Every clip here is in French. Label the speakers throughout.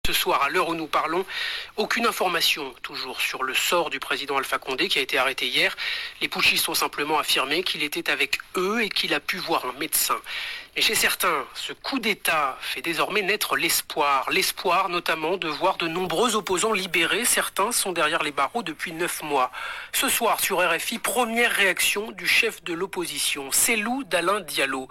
Speaker 1: Ce soir, à l'heure où nous parlons, aucune information toujours sur le sort du président Alpha Condé qui a été arrêté hier. Les putschistes ont simplement affirmé qu'il était avec eux et qu'il a pu voir un médecin. Et chez certains, ce coup d'État fait désormais naître l'espoir. L'espoir notamment de voir de nombreux opposants libérés. Certains sont derrière les barreaux depuis 9 mois. Ce soir sur RFI, première réaction du chef de l'opposition, Cellou Dalein Diallo.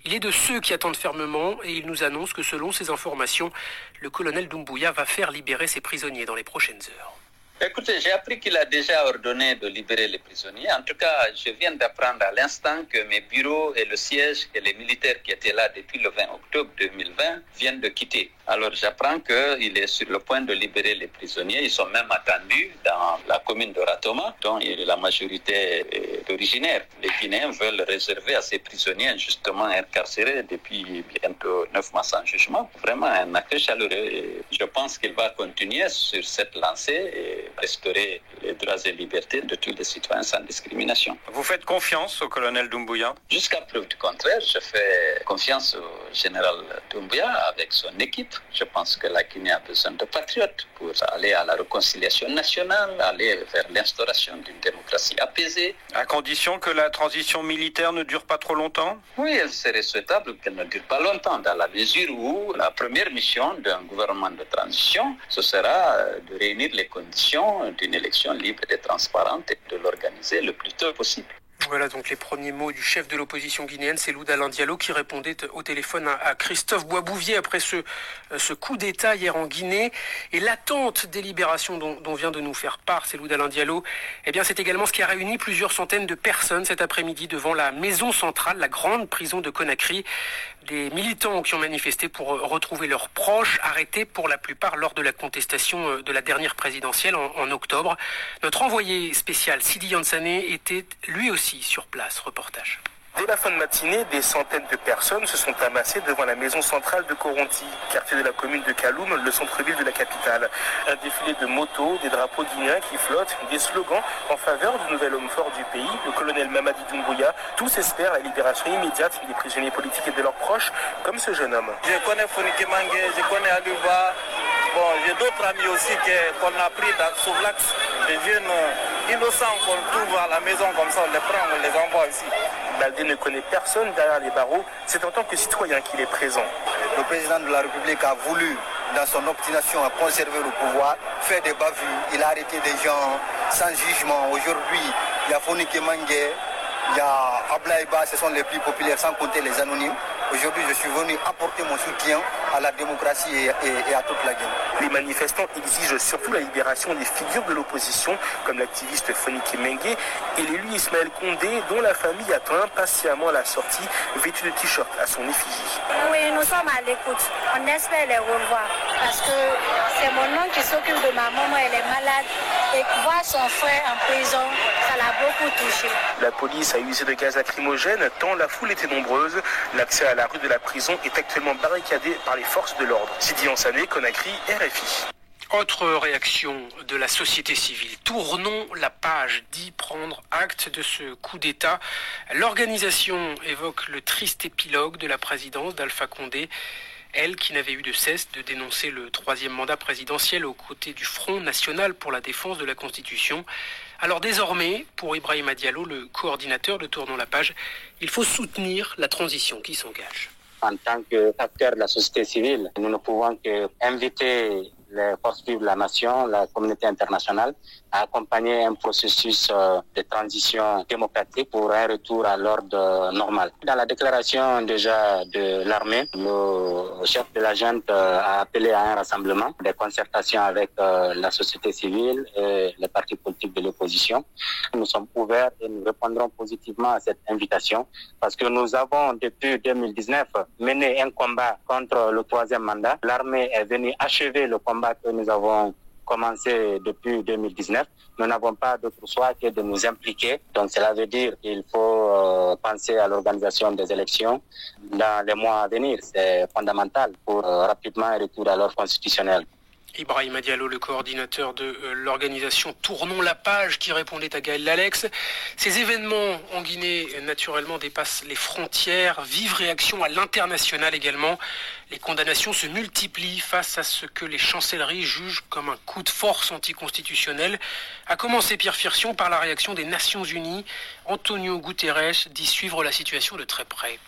Speaker 1: Il est de ceux qui attendent fermement et il nous annonce que selon ses informations, le colonel Doumbouya va faire libérer ses prisonniers dans les prochaines heures.
Speaker 2: Écoutez, j'ai appris qu'il a déjà ordonné de libérer les prisonniers. En tout cas, je viens d'apprendre à l'instant que mes bureaux et le siège que les militaires qui étaient là depuis le 20 octobre 2020 viennent de quitter. Alors j'apprends qu'il est sur le point de libérer les prisonniers. Ils sont même attendus dans la commune de Ratoma, dont la majorité est originaire. Les Guinéens veulent réserver à ces prisonniers injustement incarcérés depuis bientôt 9 mois sans jugement. Vraiment un accueil chaleureux. Et je pense qu'il va continuer sur cette lancée et restaurer les droits et libertés de tous les citoyens sans discrimination.
Speaker 3: Vous faites confiance au colonel Doumbouya?
Speaker 2: Jusqu'à preuve du contraire, je fais confiance au général Doumbouya avec son équipe. Je pense que la Guinée a besoin de patriotes pour aller à la réconciliation nationale, aller vers l'instauration d'une démocratie apaisée.
Speaker 3: À condition que la transition militaire ne dure pas trop longtemps?
Speaker 2: Oui, il serait souhaitable qu'elle ne dure pas longtemps, dans la mesure où la première mission d'un gouvernement de transition, ce sera de réunir les conditions d'une élection libre et transparente et de l'organiser le plus tôt possible.
Speaker 1: Voilà donc les premiers mots du chef de l'opposition guinéenne, Cellou Dalein Diallo, qui répondait au téléphone à Christophe Boisbouvier après ce coup d'État hier en Guinée. Et l'attente des libérations dont vient de nous faire part Cellou Dalein Diallo, eh bien c'est également ce qui a réuni plusieurs centaines de personnes cet après-midi devant la maison centrale, la grande prison de Conakry. Des militants qui ont manifesté pour retrouver leurs proches, arrêtés pour la plupart lors de la contestation de la dernière présidentielle en octobre. Notre envoyé spécial Sidi Yansané était lui aussi sur place. Reportage.
Speaker 4: Dès la fin de matinée, des centaines de personnes se sont amassées devant la maison centrale de Koronti, quartier de la commune de Kaloum, le centre-ville de la capitale. Un défilé de motos, des drapeaux guinéens qui flottent, des slogans en faveur du nouvel homme fort du pays, le colonel Mamadi Doumbouya. Tous espèrent la libération immédiate des prisonniers politiques et de leurs proches, comme ce jeune homme.
Speaker 5: Je connais Fonike Mangue, je connais Aluba. Bon, j'ai d'autres amis aussi qu'on a pris sous l'axe. Des jeunes innocents qu'on trouve à la maison comme ça, on les prend, on les envoie ici.
Speaker 4: Baldé ne connaît personne derrière les barreaux, c'est en tant que citoyen qu'il est présent.
Speaker 6: Le président de la République a voulu, dans son obstination à conserver le pouvoir, faire des bavures. Il a arrêté des gens sans jugement. Aujourd'hui, il y a Fonike Mangue, il y a Ablaïba, ce sont les plus populaires, sans compter les anonymes. Aujourd'hui, je suis venu apporter mon soutien à la démocratie et à toute la Guinée.
Speaker 4: Les manifestants exigent surtout la libération des figures de l'opposition, comme l'activiste Fonike Mengue et l'élu Ismaël Condé, dont la famille attend impatiemment la sortie, vêtue de t-shirt à son effigie.
Speaker 7: Oui, nous sommes à l'écoute. On espère les revoir, parce que c'est mon oncle qui s'occupe de ma maman, elle est malade, et voir son frère en prison, ça l'a beaucoup touché.
Speaker 4: La police a usé de gaz lacrymogène, tant la foule était nombreuse. L'accès à la rue de la prison est actuellement barricadé par les forces de l'ordre. Sidi Yansané, Conakry, RFI.
Speaker 1: Autre réaction de la société civile. Tournons la page, dit prendre acte de ce coup d'État. L'organisation évoque le triste épilogue de la présidence d'Alpha Condé. Elle qui n'avait eu de cesse de dénoncer le 3e mandat présidentiel aux côtés du Front national pour la défense de la Constitution. Alors désormais, pour Ibrahima Diallo, le coordinateur de Tournons la page, il faut soutenir la transition qui s'engage.
Speaker 8: En tant qu'acteurs de la société civile, nous ne pouvons qu'inviter les forces vives de la nation, la communauté internationale, à accompagner un processus de transition démocratique pour un retour à l'ordre normal. Dans la déclaration déjà de l'armée, le chef de la junte a appelé à un rassemblement, des concertations avec la société civile et les partis politiques de l'opposition. Nous sommes ouverts et nous répondrons positivement à cette invitation parce que nous avons depuis 2019 mené un combat contre le 3e mandat. L'armée est venue achever le combat que nous avons commencé depuis 2019. Nous n'avons pas d'autre choix que de nous impliquer. Donc cela veut dire qu'il faut penser à l'organisation des élections dans les mois à venir. C'est fondamental pour rapidement un retour à l'ordre constitutionnel.
Speaker 1: Ibrahima Diallo, le coordinateur de l'organisation Tournons la page, qui répondait à Gaël Lalex. Ces événements en Guinée, naturellement, dépassent les frontières. Vive réaction à l'international également. Les condamnations se multiplient face à ce que les chancelleries jugent comme un coup de force anticonstitutionnel. A commencer, Pierre Firsion, par la réaction des Nations Unies. Antonio Guterres dit suivre la situation de très près.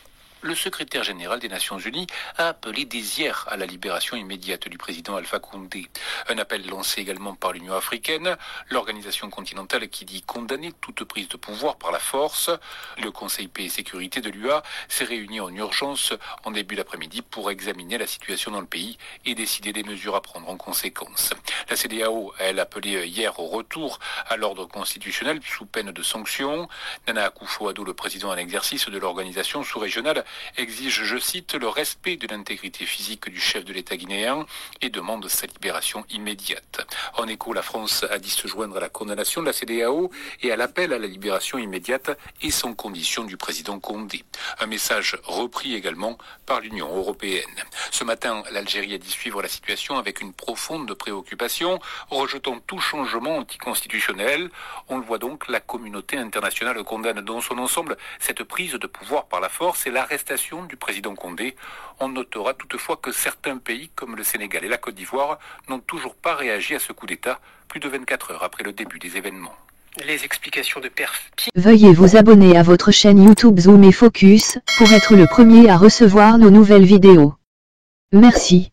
Speaker 9: Le secrétaire général des Nations Unies a appelé dès hier à la libération immédiate du président Alpha Condé. Un appel lancé également par l'Union africaine, l'organisation continentale qui dit condamner toute prise de pouvoir par la force. Le Conseil paix et sécurité de l'UA s'est réuni en urgence en début d'après-midi pour examiner la situation dans le pays et décider des mesures à prendre en conséquence. La CEDEAO a elle appelé hier au retour à l'ordre constitutionnel sous peine de sanctions. Nana Akufo-Addo, le président en exercice de l'organisation sous-régionale, exige, je cite, le respect de l'intégrité physique du chef de l'État guinéen et demande sa libération immédiate. En écho, la France a dit se joindre à la condamnation de la CEDEAO et à l'appel à la libération immédiate et sans condition du président Condé. Un message repris également par l'Union européenne. Ce matin, l'Algérie a dit suivre la situation avec une profonde préoccupation, rejetant tout changement anticonstitutionnel. On le voit donc, la communauté internationale condamne dans son ensemble cette prise de pouvoir par la force et l'arrestation du président Condé. On notera toutefois que certains pays comme le Sénégal et la Côte d'Ivoire n'ont toujours pas réagi à ce coup d'État, plus de 24 heures après le début des événements.
Speaker 1: Les explications de Pierre.
Speaker 10: Veuillez vous abonner à votre chaîne YouTube Zoom et Focus pour être le premier à recevoir nos nouvelles vidéos. Merci.